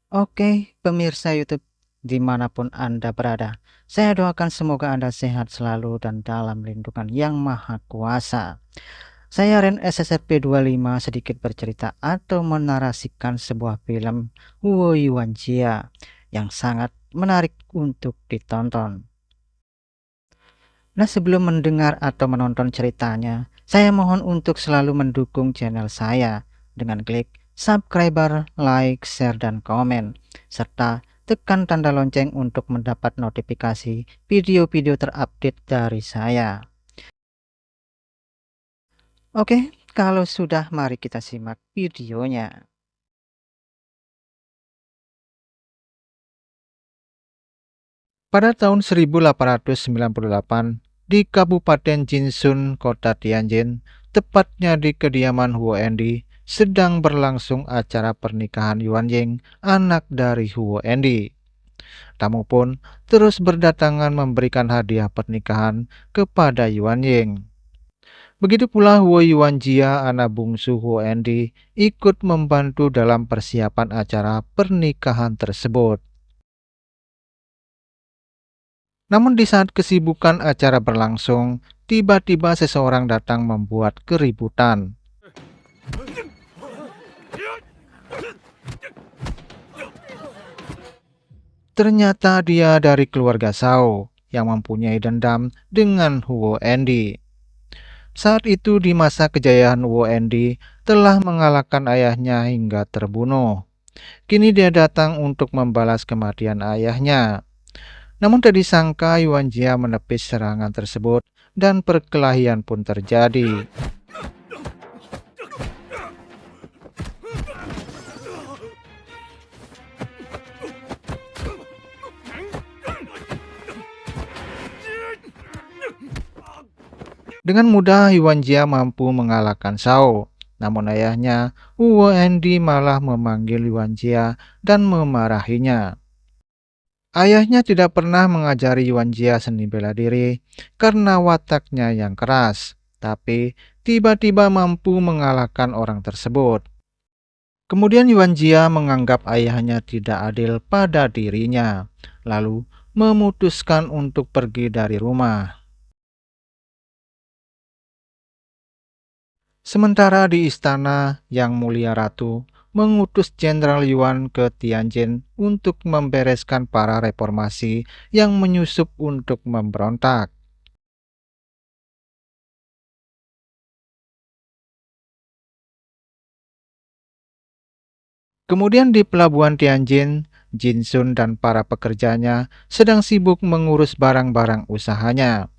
Oke, pemirsa YouTube dimanapun Anda berada, saya doakan semoga Anda sehat selalu dan dalam lindungan Yang Maha Kuasa. Saya Ren SSRP25 sedikit bercerita atau menarasikan sebuah film Huo Yuan Jia yang sangat menarik untuk ditonton. Nah, sebelum mendengar atau menonton ceritanya, saya mohon untuk selalu mendukung channel saya dengan klik subscribe, like, share, dan komen, serta tekan tanda lonceng untuk mendapat notifikasi video-video terupdate dari saya. Oke, kalau sudah mari kita simak videonya. Pada tahun 1898, di Kabupaten Jinsun, Kota Tianjin, tepatnya di kediaman Huo Endi, sedang berlangsung acara pernikahan Yuan Ying, anak dari Huo Endi. Tamu pun terus berdatangan memberikan hadiah pernikahan kepada Yuan Ying. Begitu pula Huo Yuan Jia, anak bungsu Huo Endi, ikut membantu dalam persiapan acara pernikahan tersebut. Namun di saat kesibukan acara berlangsung, tiba-tiba seseorang datang membuat keributan. Ternyata dia dari keluarga Shao yang mempunyai dendam dengan Huo Endi. Saat itu di masa kejayaan Huo Endi telah mengalahkan ayahnya hingga terbunuh. Kini dia datang untuk membalas kematian ayahnya. Namun tak disangka Yuan Jia menepis serangan tersebut dan perkelahian pun terjadi. Dengan mudah Yuan Jia mampu mengalahkan Shao. Namun ayahnya, Huo Endi malah memanggil Yuan Jia dan memarahinya. Ayahnya tidak pernah mengajari Yuan Jia seni bela diri karena wataknya yang keras, tapi tiba-tiba mampu mengalahkan orang tersebut. Kemudian Yuan Jia menganggap ayahnya tidak adil pada dirinya, lalu memutuskan untuk pergi dari rumah. Sementara di istana, Yang Mulia Ratu mengutus Jenderal Yuan ke Tianjin untuk membereskan para reformasi yang menyusup untuk memberontak. Kemudian di pelabuhan Tianjin, Jinsun dan para pekerjanya sedang sibuk mengurus barang-barang usahanya.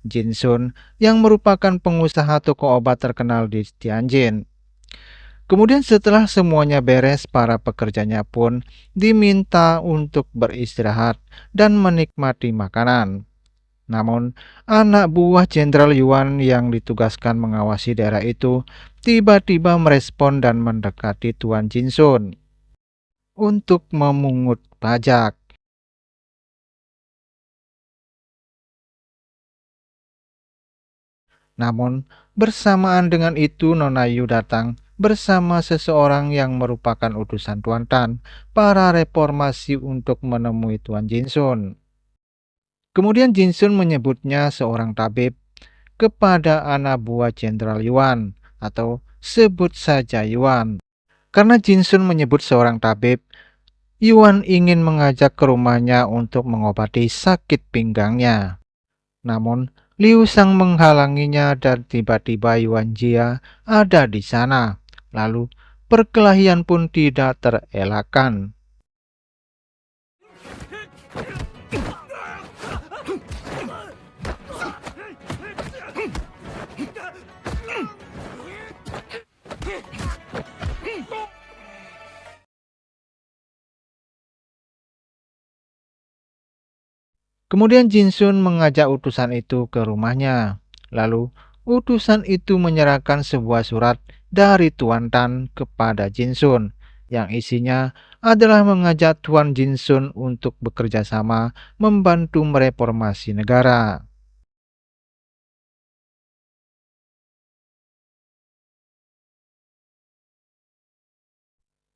Jinsun yang merupakan pengusaha toko obat terkenal di Tianjin. Kemudian setelah semuanya beres, para pekerjanya pun diminta untuk beristirahat dan menikmati makanan. Namun, anak buah Jenderal Yuan yang ditugaskan mengawasi daerah itu tiba-tiba merespon dan mendekati Tuan Jinsun untuk memungut pajak. Namun, bersamaan dengan itu Nona Yu datang bersama seseorang yang merupakan utusan Tuan Tan, para reformasi untuk menemui Tuan Jinsun. Kemudian Jinsun menyebutnya seorang tabib kepada anak buah Jenderal Yuan, atau sebut saja Yuan. Karena Jinsun menyebut seorang tabib, Yuan ingin mengajak ke rumahnya untuk mengobati sakit pinggangnya. Namun, Liu Sang menghalanginya dan tiba-tiba Yuan Jia ada di sana. Lalu, perkelahian pun tidak terelakkan. Kemudian Jinsun mengajak utusan itu ke rumahnya. Lalu, utusan itu menyerahkan sebuah surat dari Tuan Tan kepada Jinsun, yang isinya adalah mengajak Tuan Jinsun untuk bekerja sama membantu mereformasi negara.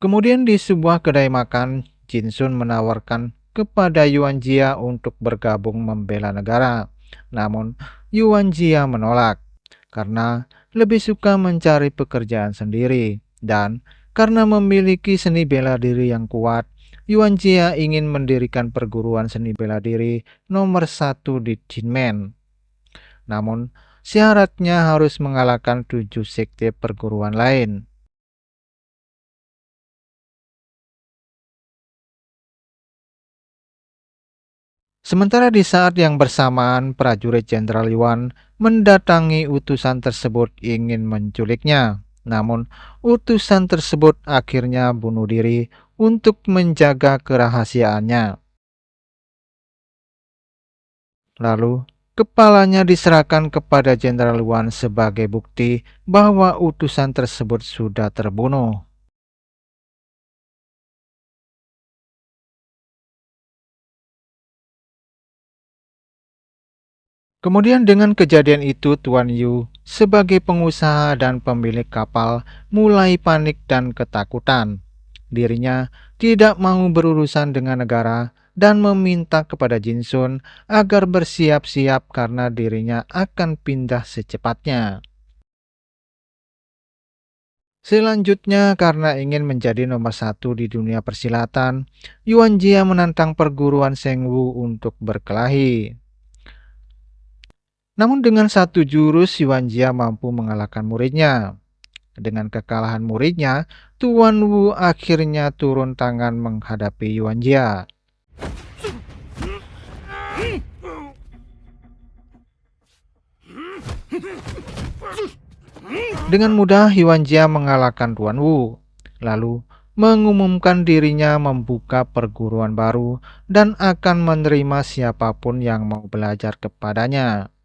Kemudian di sebuah kedai makan, Jinsun menawarkan kepada Yuan Jia untuk bergabung membela negara. Namun, Yuan Jia menolak karena lebih suka mencari pekerjaan sendiri dan karena memiliki seni bela diri yang kuat. Yuan Jia ingin mendirikan perguruan seni bela diri nomor satu di Jinmen. Namun, syaratnya harus mengalahkan 7 sekte perguruan lain. Sementara di saat yang bersamaan, prajurit Jenderal Yuan mendatangi utusan tersebut ingin menculiknya. Namun, utusan tersebut akhirnya bunuh diri untuk menjaga kerahasiaannya. Lalu, kepalanya diserahkan kepada Jenderal Yuan sebagai bukti bahwa utusan tersebut sudah terbunuh. Kemudian dengan kejadian itu, Tuan Yu sebagai pengusaha dan pemilik kapal mulai panik dan ketakutan. Dirinya tidak mau berurusan dengan negara dan meminta kepada Jinsun agar bersiap-siap karena dirinya akan pindah secepatnya. Selanjutnya, karena ingin menjadi nomor satu di dunia persilatan, Yuan Jia menantang perguruan Shengwu untuk berkelahi. Namun dengan satu jurus, Yuan Jia mampu mengalahkan muridnya. Dengan kekalahan muridnya, Tuan Wu akhirnya turun tangan menghadapi Yuan Jia. Dengan mudah, Yuan Jia mengalahkan Tuan Wu, lalu mengumumkan dirinya membuka perguruan baru dan akan menerima siapapun yang mau belajar kepadanya.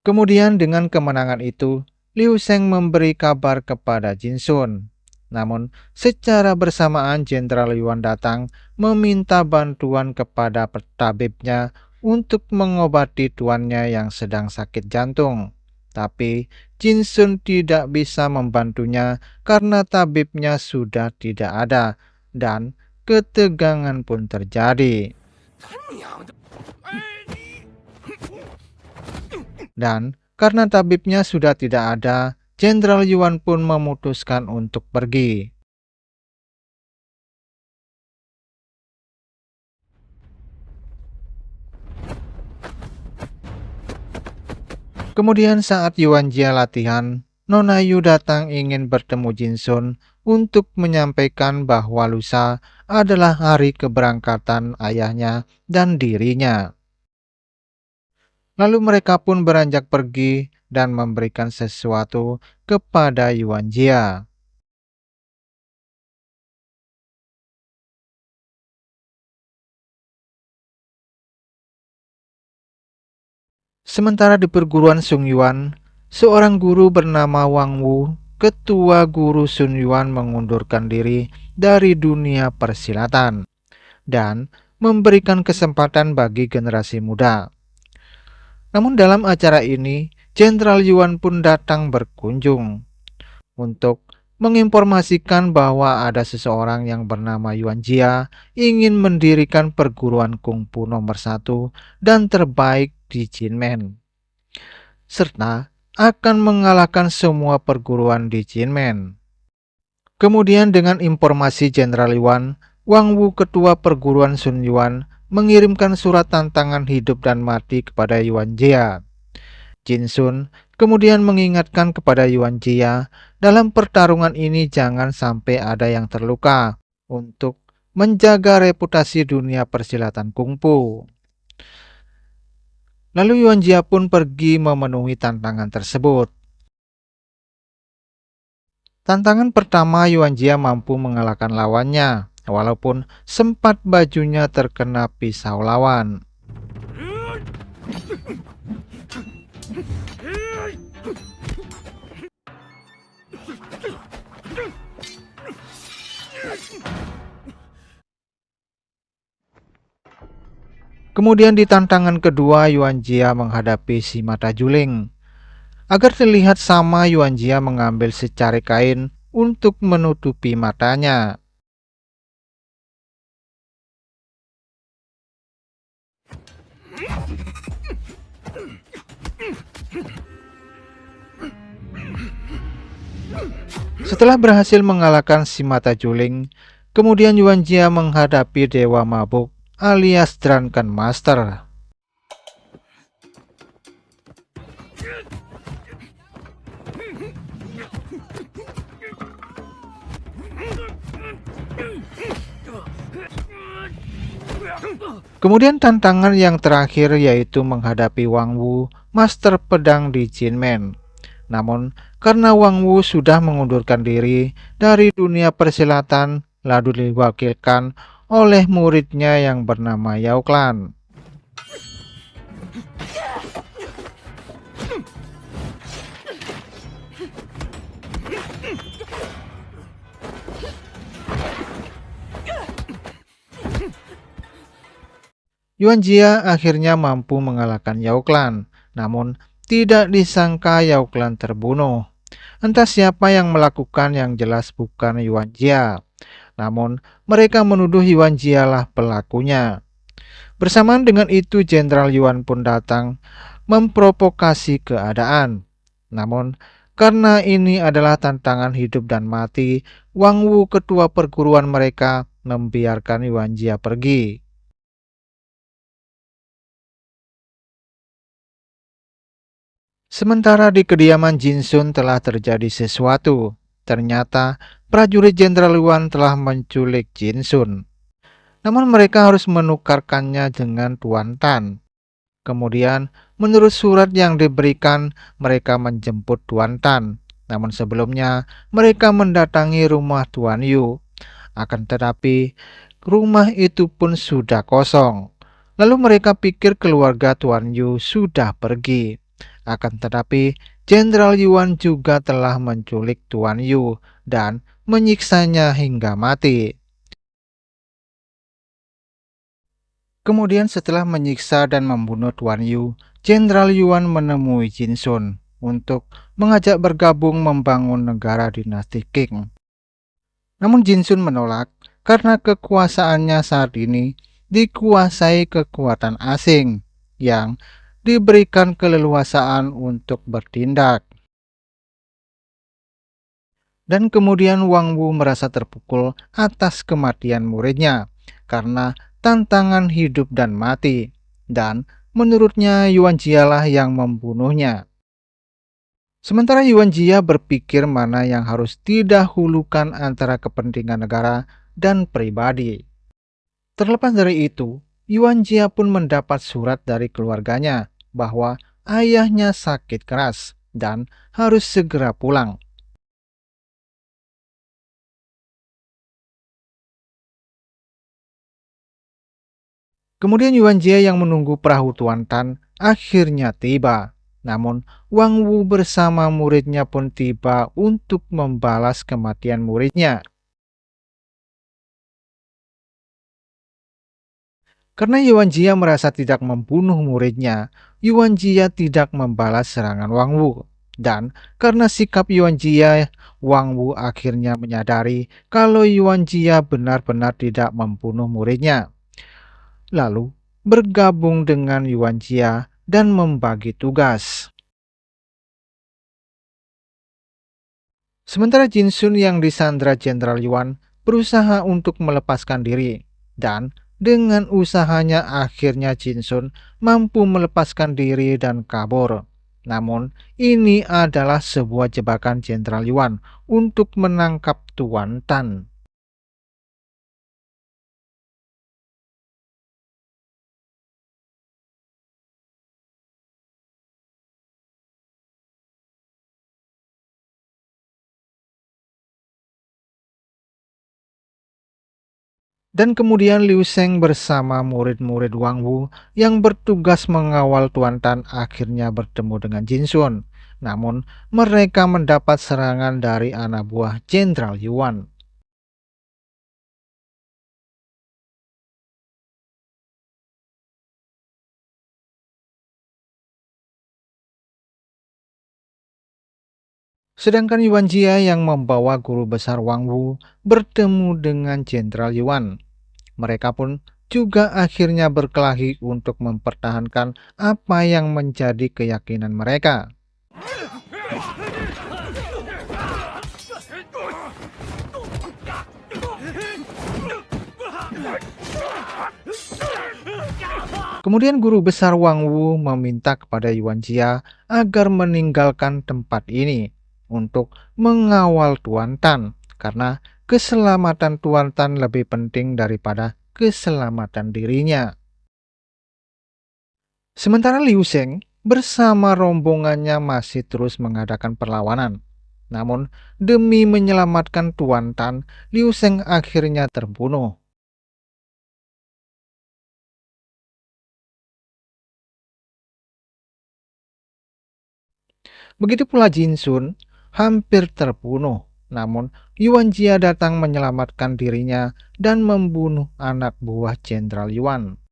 Kemudian dengan kemenangan itu, Liu Sheng memberi kabar kepada Jinsun. Namun, secara bersamaan Jenderal Yuan datang meminta bantuan kepada tabibnya untuk mengobati tuannya yang sedang sakit jantung. Tapi, Jinsun tidak bisa membantunya karena tabibnya sudah tidak ada dan ketegangan pun terjadi. Dan karena tabibnya sudah tidak ada, Jenderal Yuan pun memutuskan untuk pergi. Kemudian saat Yuan Jia latihan, Nona Yu datang ingin bertemu Jinsun untuk menyampaikan bahwa lusa adalah hari keberangkatan ayahnya dan dirinya. Lalu mereka pun beranjak pergi dan memberikan sesuatu kepada Yuan Jia. Sementara di perguruan Sun Yuan, seorang guru bernama Wang Wu, ketua guru Sun Yuan, mengundurkan diri dari dunia persilatan dan memberikan kesempatan bagi generasi muda. Namun dalam acara ini, Jenderal Yuan pun datang berkunjung untuk menginformasikan bahwa ada seseorang yang bernama Yuan Jia ingin mendirikan perguruan kungfu nomor satu dan terbaik di Jinmen, serta akan mengalahkan semua perguruan di Jinmen. Kemudian dengan informasi Jenderal Yuan, Wang Wu, ketua perguruan Sun Yuan, mengirimkan surat tantangan hidup dan mati kepada Yuan Jia. Jinsun kemudian mengingatkan kepada Yuan Jia, dalam pertarungan ini jangan sampai ada yang terluka untuk menjaga reputasi dunia persilatan kungfu. Lalu Yuan Jia pun pergi memenuhi tantangan tersebut. Tantangan pertama, Yuan Jia mampu mengalahkan lawannya, walaupun sempat bajunya terkena pisau lawan. Kemudian di tantangan kedua, Yuan Jia menghadapi si mata juling. Agar terlihat sama, Yuan Jia mengambil secari kain untuk menutupi matanya. Setelah berhasil mengalahkan si mata juling, kemudian Yuan Jia menghadapi Dewa Mabuk alias Drunken Master. Kemudian tantangan yang terakhir yaitu menghadapi Wang Wu, Master Pedang di Jinmen. Namun, karena Wang Wu sudah mengundurkan diri dari dunia persilatan, lalu diwakilkan oleh muridnya yang bernama Yao Klan. Yuan Jia akhirnya mampu mengalahkan Yao Klan, namun tidak disangka Yao Klan terbunuh. Entah siapa yang melakukan, yang jelas bukan Yuan Jia. Namun, mereka menuduh Yuan Jia lah pelakunya. Bersamaan dengan itu, Jenderal Yuan pun datang memprovokasi keadaan. Namun, karena ini adalah tantangan hidup dan mati, Wang Wu, ketua perguruan mereka, membiarkan Yuan Jia pergi. Sementara di kediaman Jinsun telah terjadi sesuatu. Ternyata prajurit Jenderal Yuan telah menculik Jinsun. Namun mereka harus menukarkannya dengan Tuan Tan. Kemudian, menurut surat yang diberikan, mereka menjemput Tuan Tan. Namun sebelumnya, mereka mendatangi rumah Tuan Yu. Akan tetapi, rumah itu pun sudah kosong. Lalu mereka pikir keluarga Tuan Yu sudah pergi. Akan tetapi, Jenderal Yuan juga telah menculik Tuan Yu dan menyiksanya hingga mati. Kemudian setelah menyiksa dan membunuh Tuan Yu, Jenderal Yuan menemui Jinsun untuk mengajak bergabung membangun negara dinasti Qing. Namun Jinsun menolak karena kekuasaannya saat ini dikuasai kekuatan asing yang diberikan keleluasaan untuk bertindak. Dan kemudian Wang Wu merasa terpukul atas kematian muridnya karena tantangan hidup dan mati, dan menurutnya Yuan Jia lah yang membunuhnya. Sementara Yuan Jia berpikir mana yang harus didahulukan antara kepentingan negara dan pribadi. Terlepas dari itu, Yuan Jia pun mendapat surat dari keluarganya bahwa ayahnya sakit keras dan harus segera pulang. Kemudian Yuan Jia yang menunggu perahu Tuan Tan akhirnya tiba. Namun Wang Wu bersama muridnya pun tiba untuk membalas kematian muridnya. Karena Yuan Jia merasa tidak membunuh muridnya, Yuan Jia tidak membalas serangan Wang Wu. Dan karena sikap Yuan Jia, Wang Wu akhirnya menyadari kalau Yuan Jia benar-benar tidak membunuh muridnya. Lalu bergabung dengan Yuan Jia dan membagi tugas. Sementara Jinsun yang disandra Jenderal Yuan berusaha untuk melepaskan diri, dan dengan usahanya akhirnya Jinsun mampu melepaskan diri dan kabur. Namun, ini adalah sebuah jebakan Jenderal Yuan untuk menangkap Tuan Tan. Dan kemudian Liu Sheng bersama murid-murid Wang Wu yang bertugas mengawal Tuan Tan akhirnya bertemu dengan Jinsun. Namun, mereka mendapat serangan dari anak buah Jenderal Yuan. Sedangkan Yuan Jia yang membawa guru besar Wang Wu bertemu dengan Jenderal Yuan. Mereka pun juga akhirnya berkelahi untuk mempertahankan apa yang menjadi keyakinan mereka. Kemudian guru besar Wang Wu meminta kepada Yuan Jia agar meninggalkan tempat ini untuk mengawal Tuan Tan, karena keselamatan Tuan Tan lebih penting daripada keselamatan dirinya. Sementara Liu Sheng bersama rombongannya masih terus mengadakan perlawanan. Namun, demi menyelamatkan Tuan Tan, Liu Sheng akhirnya terbunuh. Begitu pula Jin Sun hampir terbunuh. Namun, Yuan Jia datang menyelamatkan dirinya dan membunuh anak buah Jenderal Yuan.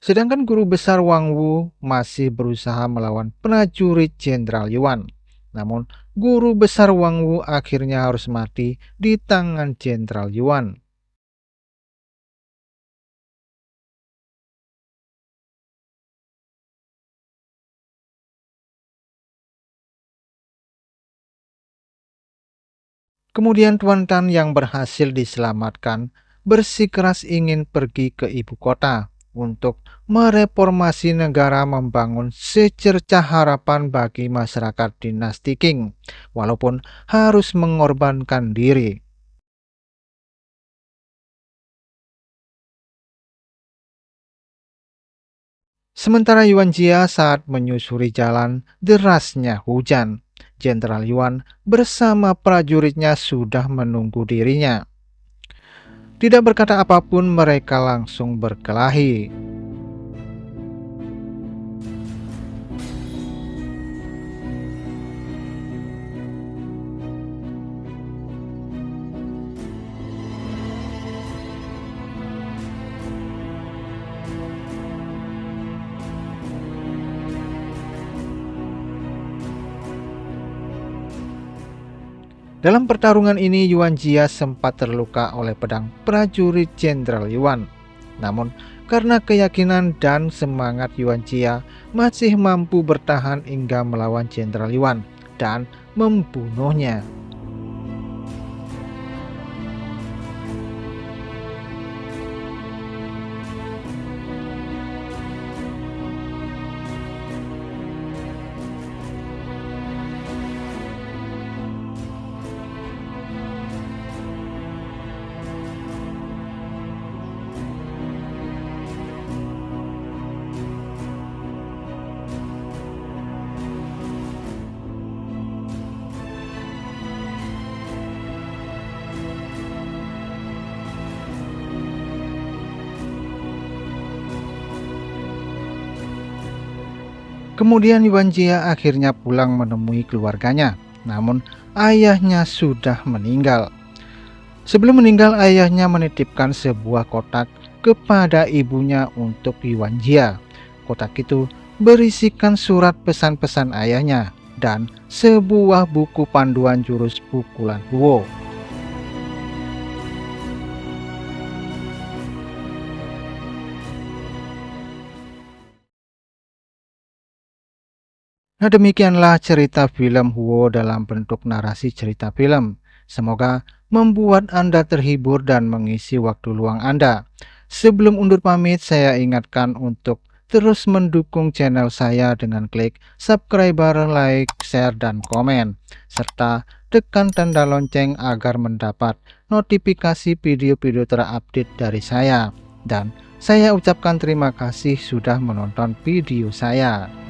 Sedangkan guru besar Wang Wu masih berusaha melawan prajurit Jenderal Yuan. Namun, guru besar Wang Wu akhirnya harus mati di tangan Jenderal Yuan. Kemudian Tuan Tan yang berhasil diselamatkan bersikeras ingin pergi ke ibu kota untuk mereformasi negara, membangun secercah harapan bagi masyarakat dinasti Qing, walaupun harus mengorbankan diri. Sementara Yuan Jia saat menyusuri jalan, derasnya hujan. Jenderal Yuan bersama prajuritnya sudah menunggu dirinya. Tidak berkata apapun, mereka langsung berkelahi. Dalam pertarungan ini, Yuan Jia sempat terluka oleh pedang prajurit Jenderal Yuan. Namun, karena keyakinan dan semangat Yuan Jia masih mampu bertahan hingga melawan Jenderal Yuan dan membunuhnya. Kemudian Yuan Jia akhirnya pulang menemui keluarganya. Namun ayahnya sudah meninggal. Sebelum meninggal, ayahnya menitipkan sebuah kotak kepada ibunya untuk Yuan Jia. Kotak itu berisikan surat pesan-pesan ayahnya dan sebuah buku panduan jurus pukulan Huo. Nah, demikianlah cerita film Huo dalam bentuk narasi cerita film. Semoga membuat Anda terhibur dan mengisi waktu luang Anda. Sebelum undur pamit, saya ingatkan untuk terus mendukung channel saya dengan klik subscribe, like, share, dan komen. Serta tekan tanda lonceng agar mendapat notifikasi video-video terupdate dari saya. Dan saya ucapkan terima kasih sudah menonton video saya.